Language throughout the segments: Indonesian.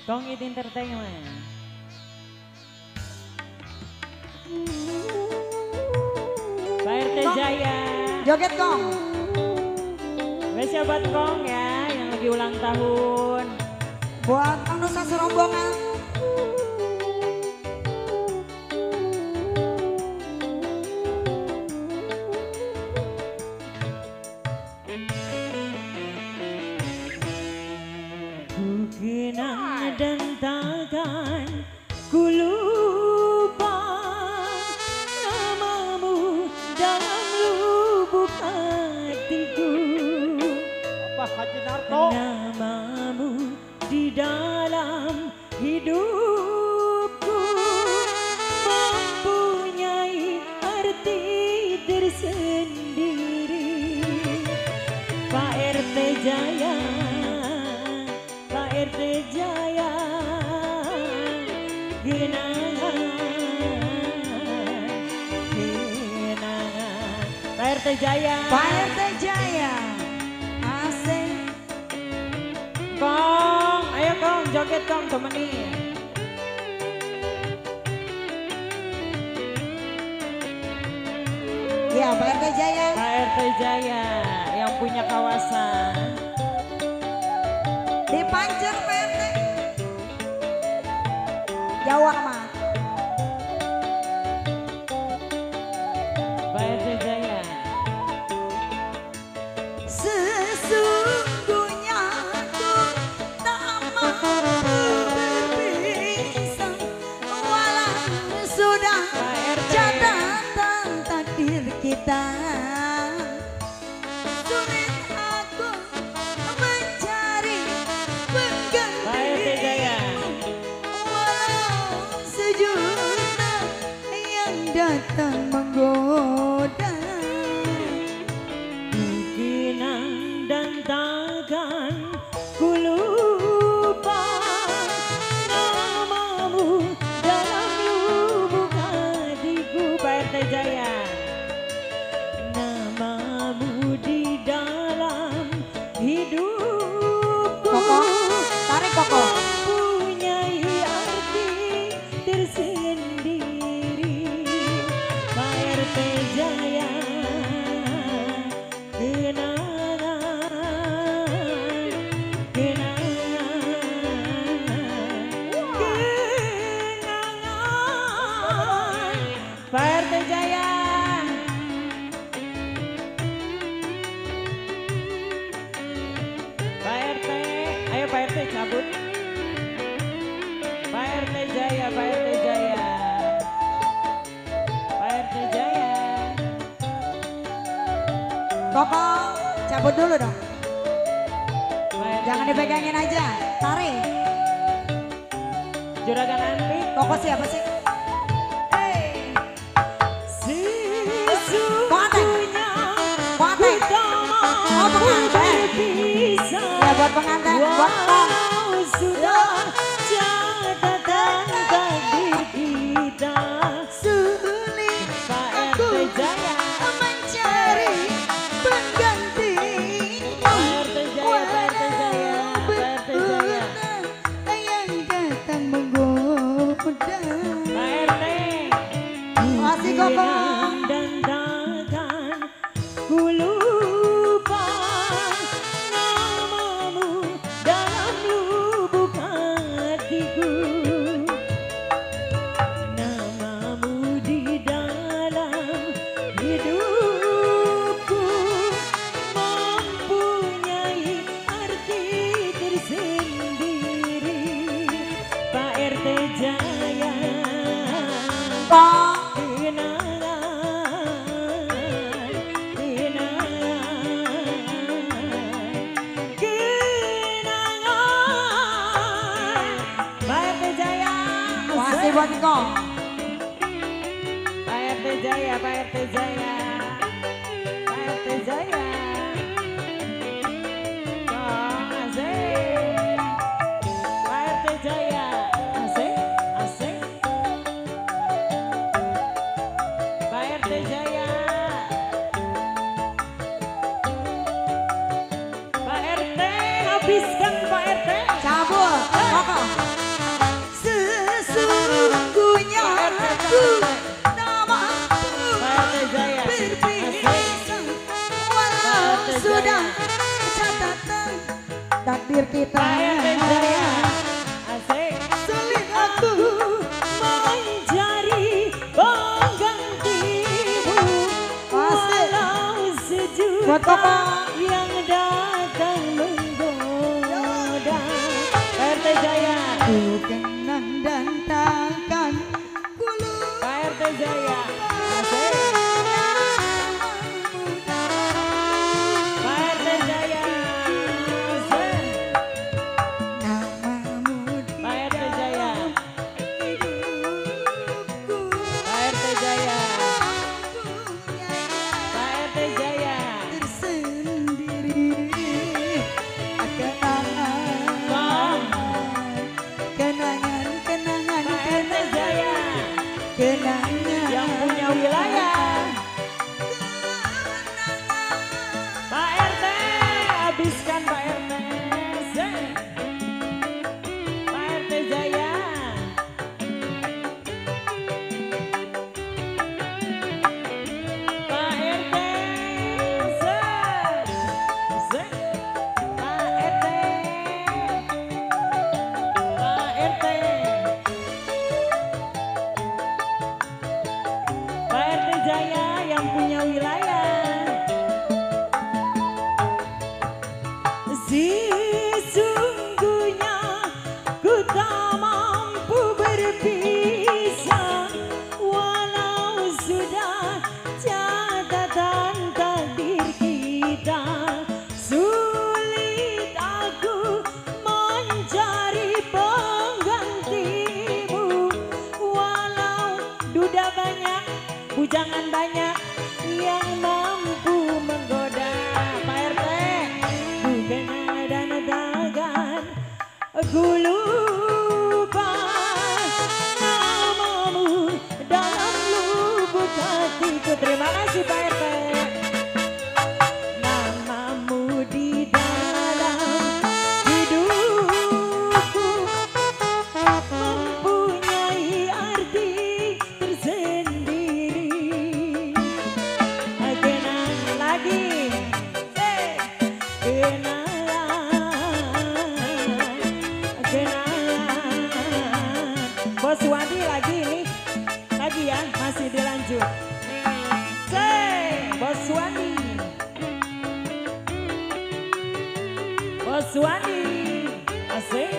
Kongit Entertainment. Pak RT Jaya. Joget Kong. Spesial buat Kong ya yang lagi ulang tahun. Buat Kang Nusa serombongan. Ku kenal dan takkan ku lupa namamu dalam lubuk hatiku. Apa Haji Narto? Namamu di dalam hidupku mempunyai arti tersendiri. Pak RT Jaya, Pak RT Jaya, kenangan, kenangan. Pak RT Jaya, Pak RT Jaya. Asik. Kong, ayo Kong, joget Kong, temenin. Ya Pak RT Jaya. Pak RT Jaya yang punya kawasan. Dipancur Pak RT. Jawa mah. Pak RT Jaya. Sesungguhnya aku tak mampu berpisah, walau sudah Pak RT. catatan takdir kita. Sulit aku mencari Pak RT Jaya. penggantimu, walau sejuta yang datang menggoda. Kenang dan takkan ku lupa namamu dalam lubuk hatiku. Pak RT Jaya. Namamu di dalam hidupku. Koko, tarik Koko. Mempunyai arti tersendiri. Pak RT Jaya. Kenangan, kenangan. Pak RT Jaya. Pak RT, ayo Pak RT cabut. Pak RT Jaya, Pak RT Jaya. Pak RT Jaya. Koko, cabut dulu dong. Pak RT Jangan Jaya. dipegangin aja, tarik. Juragan Antik. Koko siapa sih? Sesungguhnya Kuateng. kita Oh, pengantin. berpisah. Ya buat pengantin, buat Kong. Walau sudah catatan takdir kita. Sulit Pak aku RT Jaya. mencari pengganti. Pak RT Jaya, Pak RT Jaya, Pak RT Jaya. Yang datang menggoda. Pak RT. Masih Koko. Kenang dan takkan ku lupa namamu dalam lubuk hatiku. Namamu di dalam hidupku mempunyai arti tersendiri. Pak RT Jaya. Kong. Masih buat Kong. Pak RT Jaya, Pak RT Jaya, Pak RT Jaya. Kong asik. Pak RT Jaya, asik, asik. Pak RT Jaya. Pak RT habiskan Pak RT. Cabut. Koko. takdir kita. Pak RT Jaya. Asik. Sulit aku Mencari penggantimu. Asik. Walau Buat sejuta Koko. yang datang menggoda. Pak RT Jaya. ku kenang dan takkan ku lupa. Pak RT Jaya. Asik. Pak RT Jaya. Asik. Namamu di Pak RT Jaya. hidupku. Pak RT Jaya. Punya Pak RT Jaya. tersendiri. Kenangan, kenangan, Pak RT Jaya. kenangan. Yang punya wilayah. Pak RT. Habiskan Pak RT. Zek. Pak RT Jaya. Pak RT. Zek. Zek. Pak RT. Pak RT. Pak RT Jaya yang punya wilayah. Sesungguhnya ku tak mampu berpisah, walau sudah catatan takdir kita. Sulit aku mencari penggantimu, walau duda banyak, bujangan banyak yang mampu menggoda. Pak RT, bukan dan takkan ku lupa namamu dalam lubuk hatiku. Terima kasih Pak RT. Namamu di dalam hidupku mempunyai arti tersendiri. Kenang lagi, kenang. Bos Wandi lagi nih, lagi ya, masih dilanjut. Bos Wandi, Bos Wandi, asik.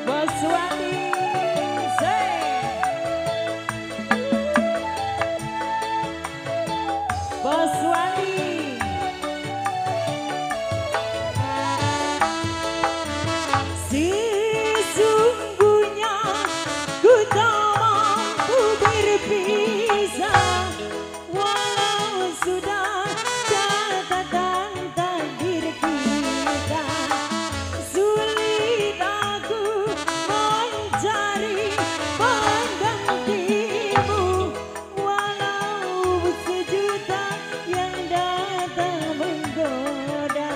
Bos Wandi, Bos Wandi. Sesungguhnya ku tak mampu berpisah, walau sudah catatan takdir kita. Sulit aku mencari penggantimu, walau sejuta yang datang menggoda.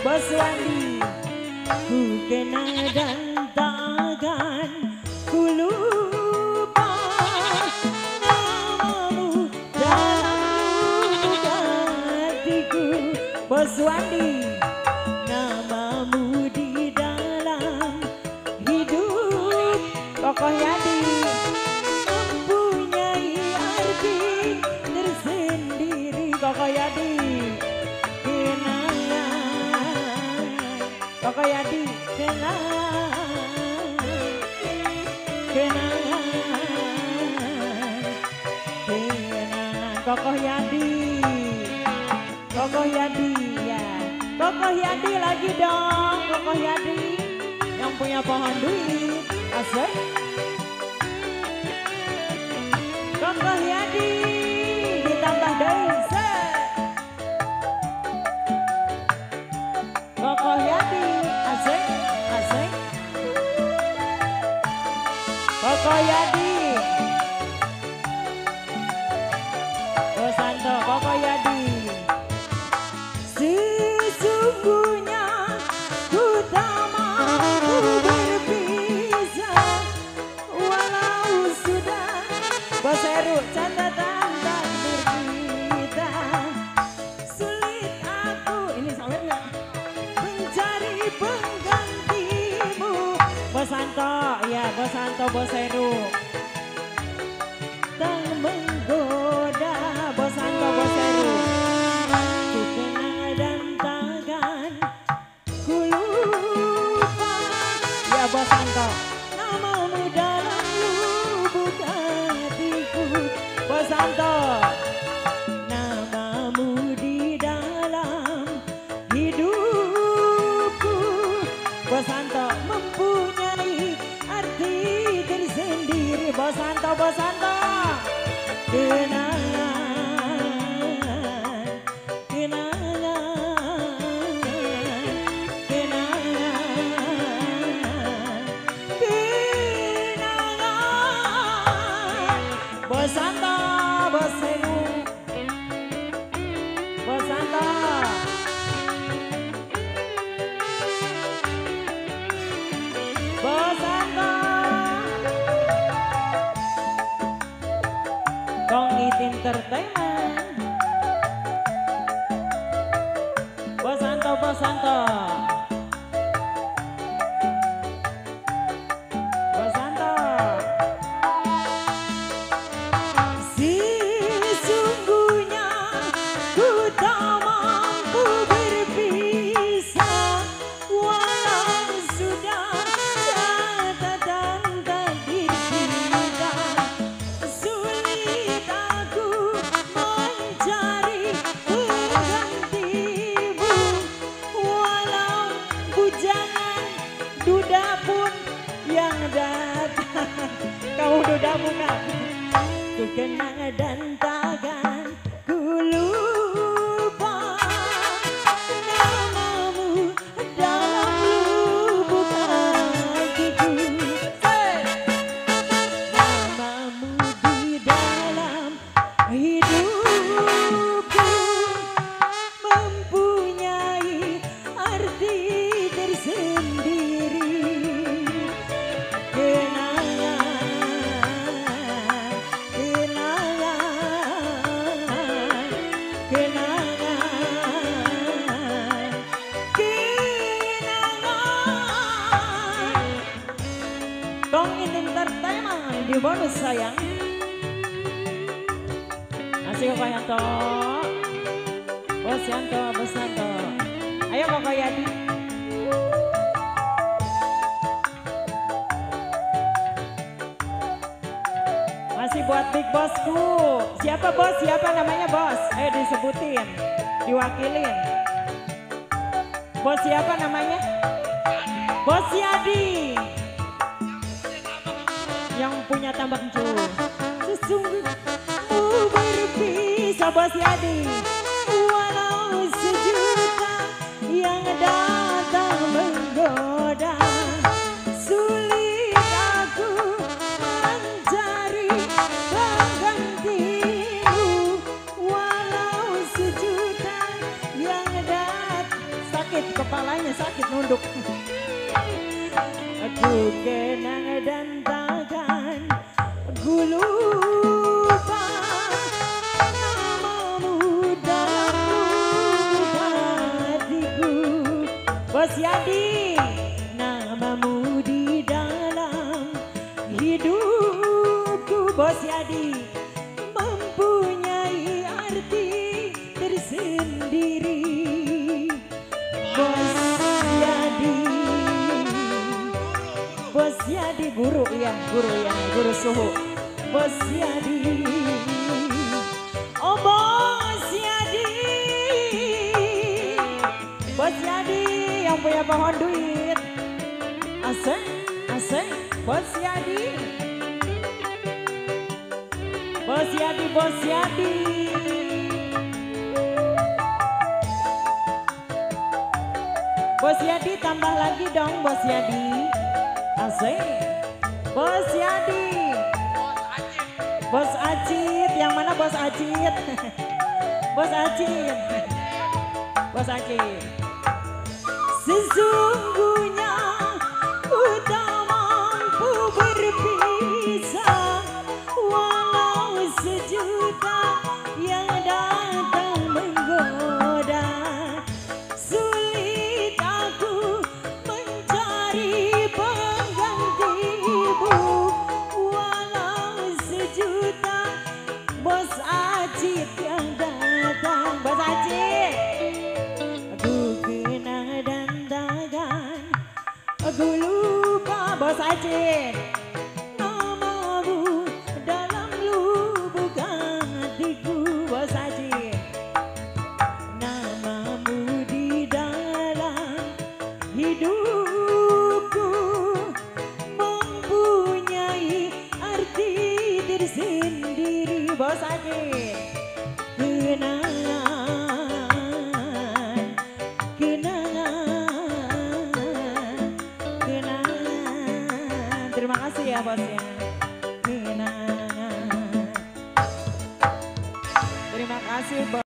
Bos Wandi, ku kenal dan takkan ku lupa namamu dalam lubuk hatiku. Bos Wandi, namamu di dalam hidup Kokoh Yadi mempunyai arti tersendiri. Kokoh Yadi, kenangan. Kokoh Yadi, kenangan, kenangan, kenangan. Kokoh Yadi, Kokoh Yadi ya. Kokoh Yadi lagi dong, Kokoh Yadi yang punya pohon duit. Asik. Kokoh Yadi ditambah desa. Kokoh Yadi, asik, asik. Kokoh Yadi. Santo, Kokoh Yadi. Sesungguhnya ku tak mampu berpisah, walau sudah. Bos Heru Bos Heru. Tak menggoda Bos Santo, Bos Heru. Ku kenal dan takkan ku lupa. Ya Bos Santo. Namamu dalam lubuk hatiku. Bos Santo. Namamu di dalam hidupku. Bos Santo mempunyai arti tersendiri. Bos Santo, Bos Santo. Kenangan, kenangan, kenangan, kenangan. Bos Santo, Bos Heru. Bos Santo. Bos Santo. Dong It Entertainment. Bos Santo, Bos Santo. Bos Santo. Sesungguhnya ku tak mampu berpisah, walau sudah catatan takdir kita. Sulit aku mencari penggantimu, walau bujangan duda pun yang datang. Kamu duda bukan? Ku kenang dan takkan ku lupa namamu dalam lubuk hatiku. Namamu di dalam hidupku mempunyai arti tersendiri. Kenangan, kenangan, kenangan, kenangan. Dong It Entertainment di bonus sayang. Masih Koko Yanto. Bos Yanto, Bos Yanto. Ayo Koko Yadi. Masih buat Big Bosku. Siapa bos? Siapa namanya bos? Ayo disebutin, diwakilin. Bos siapa namanya? Bos Yadi. Yang punya tambak cu. Sesungguhmu berpisah Bos Yadi. Walau sejuta yang datang menggoda, sulit aku mencari penggantimu. Walau sejuta yang datang. Sakit kepalanya, sakit nunduk. Aku kenang dan takkan ku lupa namamu dalam lubuk hatiku. Bos Yadi, namamu di dalam hidupku. Bos Yadi mempunyai arti tersendiri. Bos Yadi, Bos Yadi guru ya, guru suhu. Bos Yadi, oh Bos Yadi, Bos Yadi yang punya pohon duit. Asik, asik, Bos Yadi, Bos Yadi, Bos Yadi. Bos Yadi tambah lagi dong Bos Yadi. Asik. Bos Yadi. Bos Acit. Yang mana Bos Acit? Bos Acit. Bos Acit. Sesungguhnya ku tak mampu berpisah, walau sejuta yang datang menggoda. Sulit aku mencari penggantimu, Bos Haji. Namamu di dalam hidupku mempunyai arti tersendiri. Bos Haji. Kenangan, kenangan, kenangan. Terima kasih ya bosnya. Kenangan. Terima kasih bos.